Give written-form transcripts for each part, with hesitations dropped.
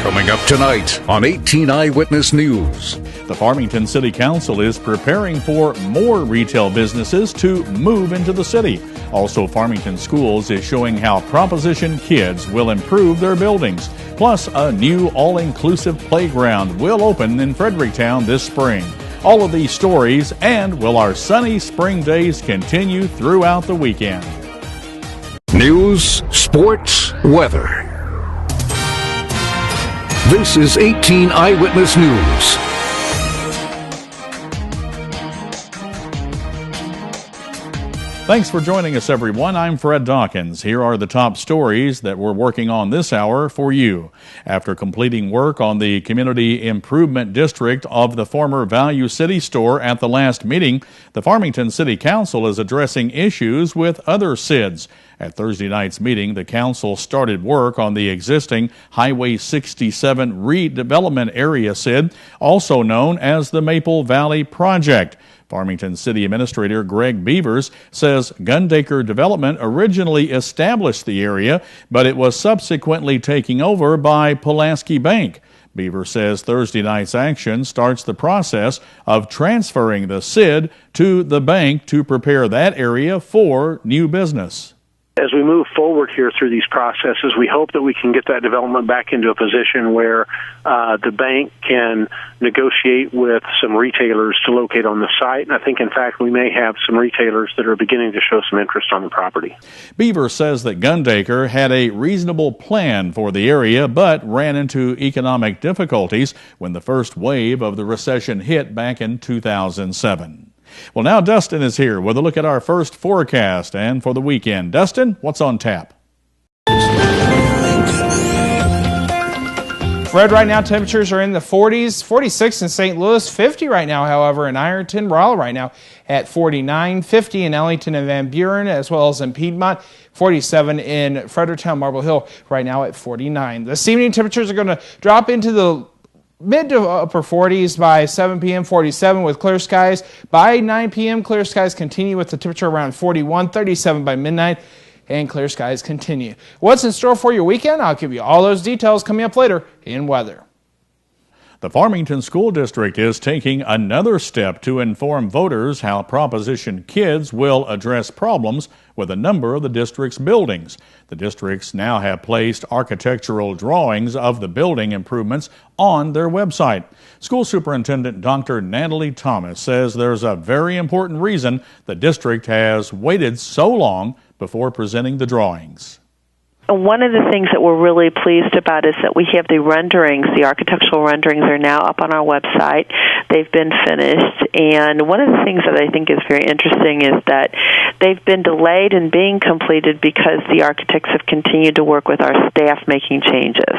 Coming up tonight on 18 Eyewitness News. The Farmington City Council is preparing for more retail businesses to move into the city. Also, Farmington Schools is showing how Proposition Kids will improve their buildings. Plus, a new all-inclusive playground will open in Fredericktown this spring. All of these stories, and will our sunny spring days continue throughout the weekend? News, sports, weather. This is 18 Eyewitness News. Thanks for joining us, everyone. I'm Fred Dawkins. Here are the top stories that we're working on this hour for you. After completing work on the Community Improvement District of the former Value City store at the last meeting, the Farmington City Council is addressing issues with other SIDs. At Thursday night's meeting, the council started work on the existing Highway 67 redevelopment area SID, also known as the Maple Valley Project. Farmington City Administrator Greg Beavers says Gundaker Development originally established the area, but it was subsequently taken over by Pulaski Bank. Beaver says Thursday night's action starts the process of transferring the SID to the bank to prepare that area for new business. As we move forward here through these processes, we hope that we can get that development back into a position where the bank can negotiate with some retailers to locate on the site. And I think, in fact, we may have some retailers that are beginning to show some interest on the property. Beaver says that Gundaker had a reasonable plan for the area, but ran into economic difficulties when the first wave of the recession hit back in 2007. Well, now Dustin is here with a look at our first forecast and for the weekend. Dustin, what's on tap? Fred, right now temperatures are in the 40s, 46 in St. Louis, 50 right now, however, in Ironton. Raleigh right now at 49, 50 in Ellington and Van Buren, as well as in Piedmont, 47 in Fredericktown, Marble Hill right now at 49. This evening temperatures are going to drop into the mid to upper 40s by 7 p.m., 47 with clear skies. By 9 p.m., clear skies continue with the temperature around 41, 37 by midnight, and clear skies continue. What's in store for your weekend? I'll give you all those details coming up later in weather. The Farmington School District is taking another step to inform voters how Proposition Kids will address problems with a number of the district's buildings. The districts now have placed architectural drawings of the building improvements on their website. School Superintendent Dr. Natalie Thomas says there's a very important reason the district has waited so long before presenting the drawings. One of the things that we're really pleased about is that we have the renderings. The architectural renderings are now up on our website. They've been finished. And one of the things that I think is very interesting is that they've been delayed in being completed because the architects have continued to work with our staff making changes.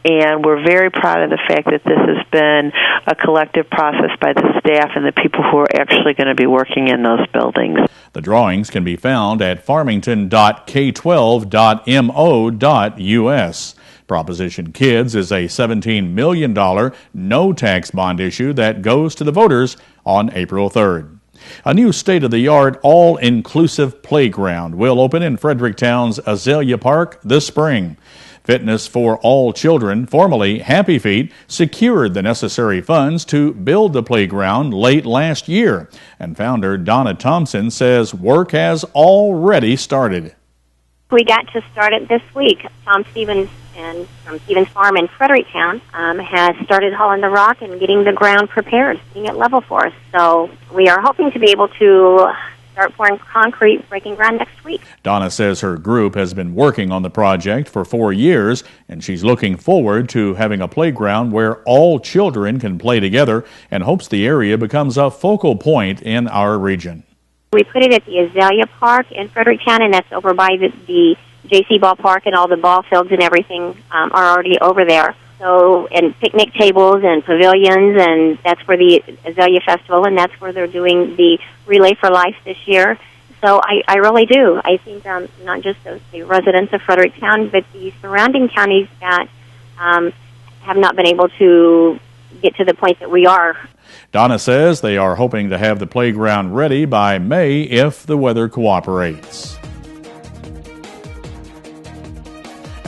And we're very proud of the fact that this has been a collective process by the staff and the people who are actually going to be working in those buildings. The drawings can be found at farmington.k12.mo.us. Proposition Kids is a $17 million no-tax bond issue that goes to the voters on April 3rd. A new state-of-the-art, all-inclusive playground will open in Fredericktown's Azalea Park this spring. Fitness for All Children, formerly Happy Feet, secured the necessary funds to build the playground late last year. And founder Donna Thompson says work has already started. We got to start it this week. Tom Stevens and from Stevens Farm in Fredericktown has started hauling the rock and getting the ground prepared, getting it level for us. So we are hoping to be able to start pouring concrete, breaking ground next week. Donna says her group has been working on the project for 4 years, and she's looking forward to having a playground where all children can play together and hopes the area becomes a focal point in our region. We put it at the Azalea Park in Fredericktown, and that's over by the J.C. Ballpark, and all the ball fields and everything are already over there. So, and picnic tables and pavilions, and that's where the Azalea Festival, and that's where they're doing the Relay for Life this year. So I really do. I think not just the residents of Fredericktown, but the surrounding counties that have not been able to get to the point that we are. Donna says they are hoping to have the playground ready by May if the weather cooperates.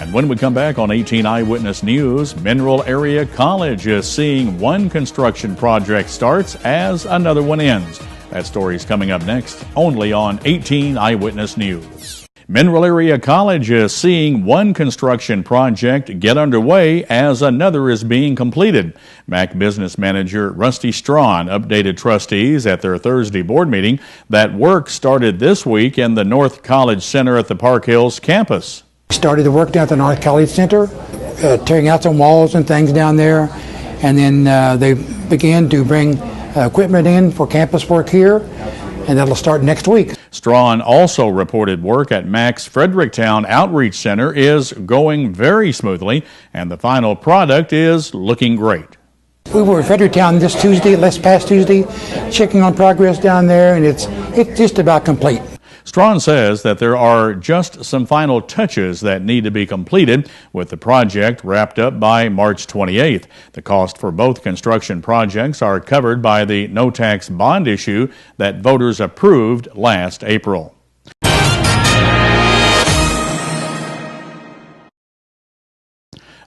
And when we come back on 18 Eyewitness News, Mineral Area College is seeing one construction project starts as another one ends. That story's coming up next, only on 18 Eyewitness News. Mineral Area College is seeing one construction project get underway as another is being completed. MAC Business Manager Rusty Strawn updated trustees at their Thursday board meeting that work started this week in the North College Center at the Park Hills campus. We started the work down at the North College Center, tearing out some walls and things down there, and then they began to bring equipment in for campus work here, and that'll start next week. Strawn also reported work at MAC's Fredericktown Outreach Center is going very smoothly, and the final product is looking great. We were at Fredericktown this past Tuesday, checking on progress down there, and it's just about complete. Strawn says that there are just some final touches that need to be completed, with the project wrapped up by March 28th. The cost for both construction projects are covered by the no-tax bond issue that voters approved last April.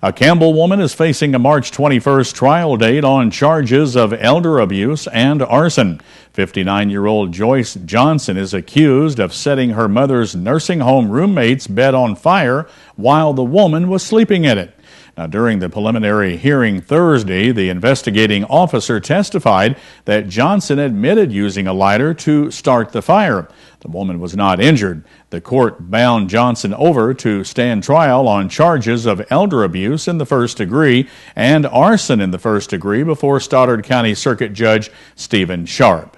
A Campbell woman is facing a March 21st trial date on charges of elder abuse and arson. 59-year-old Joyce Johnson is accused of setting her mother's nursing home roommate's bed on fire while the woman was sleeping in it. Now, during the preliminary hearing Thursday, the investigating officer testified that Johnson admitted using a lighter to start the fire. The woman was not injured. The court bound Johnson over to stand trial on charges of elder abuse in the first degree and arson in the first degree before Stoddard County Circuit Judge Stephen Sharp.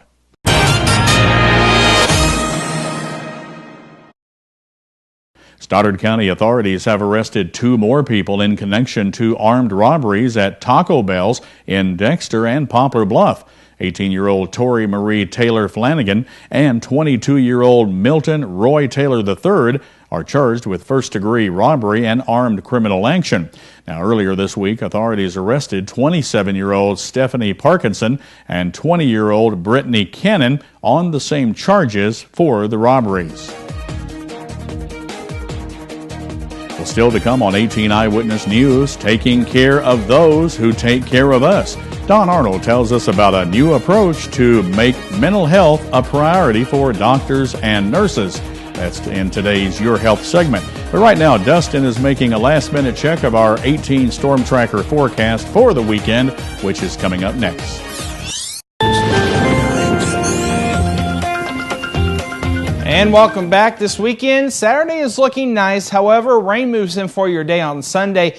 Stoddard County authorities have arrested 2 more people in connection to armed robberies at Taco Bell's in Dexter and Poplar Bluff. 18-year-old Tori Marie Taylor Flanagan and 22-year-old Milton Roy Taylor III are charged with first-degree robbery and armed criminal action. Now, earlier this week, authorities arrested 27-year-old Stephanie Parkinson and 20-year-old Brittany Cannon on the same charges for the robberies. Well, still to come on 18 Eyewitness News, taking care of those who take care of us. Don Arnold tells us about a new approach to make mental health a priority for doctors and nurses. That's in today's Your Health segment. But right now, Dustin is making a last-minute check of our 18 Storm Tracker forecast for the weekend, which is coming up next. And welcome back. This weekend, Saturday is looking nice. However, rain moves in for your day on Sunday.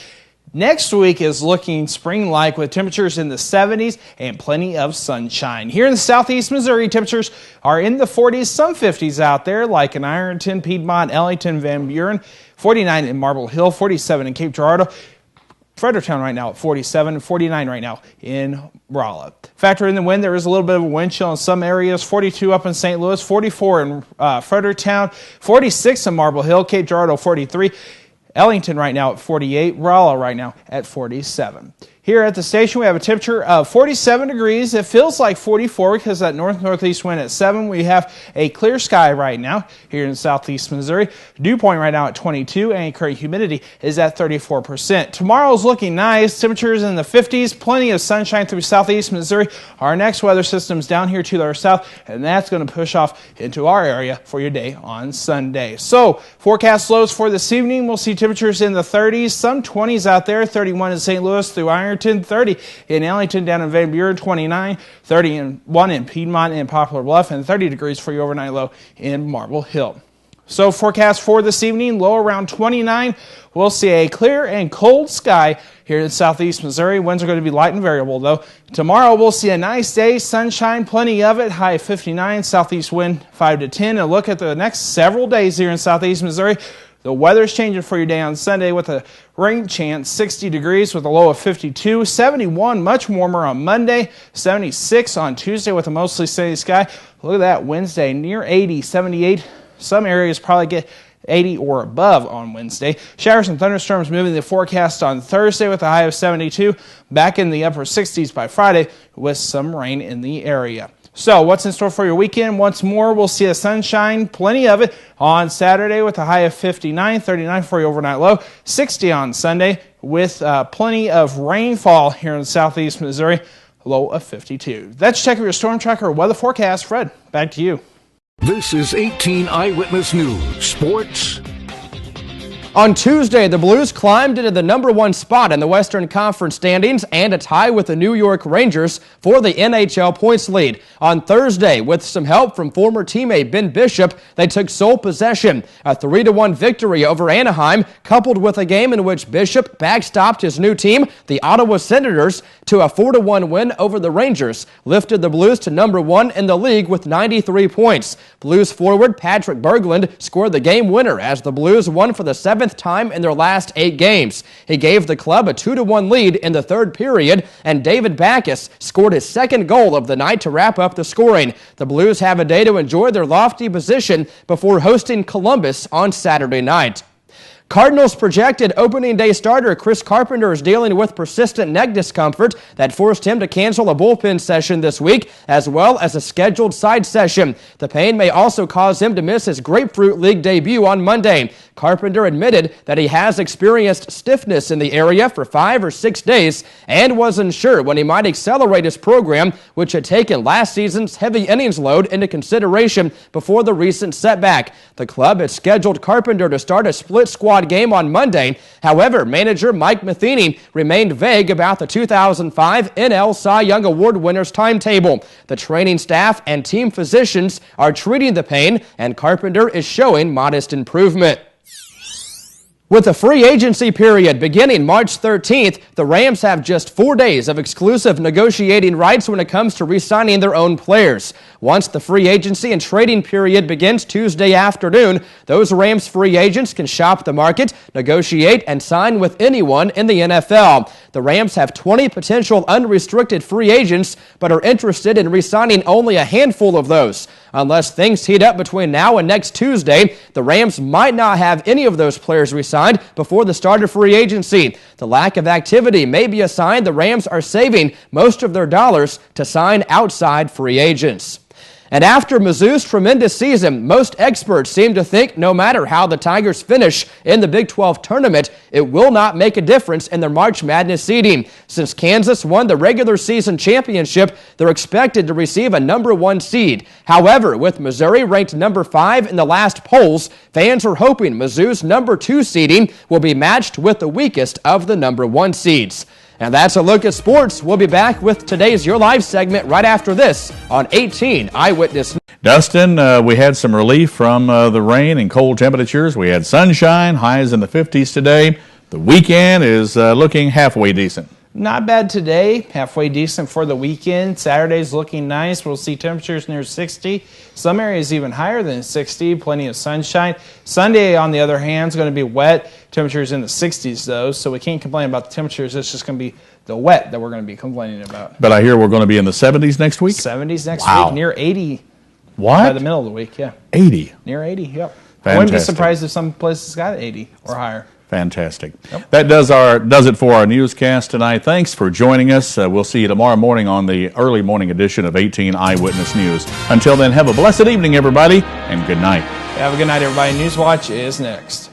Next week is looking spring-like with temperatures in the 70s and plenty of sunshine. Here in southeast Missouri, temperatures are in the 40s, some 50s out there, like in Ironton, Piedmont, Ellington, Van Buren, 49 in Marble Hill, 47 in Cape Girardeau. Fredericktown right now at 47, 49 right now in Rolla. Factor in the wind, there is a little bit of a wind chill in some areas, 42 up in St. Louis, 44 in Fredericktown, 46 in Marble Hill, Cape Girardeau 43, Ellington right now at 48, Rolla right now at 47. Here at the station, we have a temperature of 47 degrees. It feels like 44 because that north-northeast wind at 7. We have a clear sky right now here in southeast Missouri. Dew point right now at 22, and current humidity is at 34%. Tomorrow's looking nice. Temperatures in the 50s. Plenty of sunshine through southeast Missouri. Our next weather system's down here to our south, and that's going to push off into our area for your day on Sunday. So, forecast lows for this evening. We'll see temperatures in the 30s, some 20s out there. 31 in St. Louis through Ironton. 30 in Ellington, down in Van Buren, 29, 31 in Piedmont and Poplar Bluff, and 30 degrees for your overnight low in Marble Hill. So forecast for this evening, low around 29. We'll see a clear and cold sky here in southeast Missouri. Winds are going to be light and variable, though. Tomorrow we'll see a nice day, sunshine, plenty of it, high 59, southeast wind 5 to 10. And look at the next several days here in southeast Missouri. The weather's changing for your day on Sunday with a rain chance, 60 degrees with a low of 52, 71, much warmer on Monday, 76 on Tuesday with a mostly sunny sky. Look at that, Wednesday near 80, 78. Some areas probably get 80 or above on Wednesday. Showers and thunderstorms moving the forecast on Thursday with a high of 72. Back in the upper 60s by Friday with some rain in the area. So what's in store for your weekend? Once more, we'll see the sunshine, plenty of it on Saturday with a high of 59, 39 for your overnight low, 60 on Sunday with plenty of rainfall here in southeast Missouri, low of 52. That's check of your storm tracker weather forecast. Fred, back to you. This is 18 Eyewitness News Sports. On Tuesday, the Blues climbed into the #1 spot in the Western Conference standings and a tie with the New York Rangers for the NHL points lead. On Thursday, with some help from former teammate Ben Bishop, they took sole possession. A 3-1 victory over Anaheim, coupled with a game in which Bishop backstopped his new team, the Ottawa Senators, to a 4-1 win over the Rangers, lifted the Blues to #1 in the league with 93 points. Blues forward Patrick Berglund scored the game winner as the Blues won for the 7th time in their last 8 games. He gave the club a 2-1 lead in the third period, and David Backes scored his second goal of the night to wrap up the scoring. The Blues have a day to enjoy their lofty position before hosting Columbus on Saturday night. Cardinals projected opening day starter Chris Carpenter is dealing with persistent neck discomfort that forced him to cancel a bullpen session this week, as well as a scheduled side session. The pain may also cause him to miss his Grapefruit League debut on Monday. Carpenter admitted that he has experienced stiffness in the area for 5 or 6 days and was unsure when he might accelerate his program, which had taken last season's heavy innings load into consideration before the recent setback. The club had scheduled Carpenter to start a split squad game on Monday. However, manager Mike Matheny remained vague about the 2005 NL Cy Young Award winners' timetable. The training staff and team physicians are treating the pain, and Carpenter is showing modest improvement. With the free agency period beginning March 13th, the Rams have just 4 days of exclusive negotiating rights when it comes to re-signing their own players. Once the free agency and trading period begins Tuesday afternoon, those Rams free agents can shop the market, negotiate, and sign with anyone in the NFL. The Rams have 20 potential unrestricted free agents, but are interested in re-signing only a handful of those. Unless things heat up between now and next Tuesday, the Rams might not have any of those players re-signed before the start of free agency. The lack of activity may be a sign the Rams are saving most of their dollars to sign outside free agents. And after Mizzou's tremendous season, most experts seem to think no matter how the Tigers finish in the Big 12 tournament, it will not make a difference in their March Madness seeding. Since Kansas won the regular season championship, they're expected to receive a #1 seed. However, with Missouri ranked #5 in the last polls, fans are hoping Mizzou's #2 seeding will be matched with the weakest of the #1 seeds. And that's a look at sports. We'll be back with today's Your Live segment right after this on 18 Eyewitness. Dustin, we had some relief from the rain and cold temperatures. We had sunshine, highs in the 50s today. The weekend is looking halfway decent. Not bad today, halfway decent for the weekend. Saturday's looking nice. We'll see temperatures near 60. Some areas even higher than 60, plenty of sunshine. Sunday, on the other hand, is going to be wet. Temperatures in the 60s, though, so we can't complain about the temperatures. It's just going to be the wet that we're going to be complaining about. But I hear we're going to be in the 70s next week? 70s next Wow. week, near 80. What? By the middle of the week, yeah. 80? Near 80, yep. Fantastic. I wouldn't be surprised if some places got 80 or higher. Fantastic. Yep. That does it for our newscast tonight. Thanks for joining us. We'll see you tomorrow morning on the early morning edition of 18 Eyewitness News. Until then, have a blessed evening, everybody, and good night. Have a good night, everybody. Newswatch is next.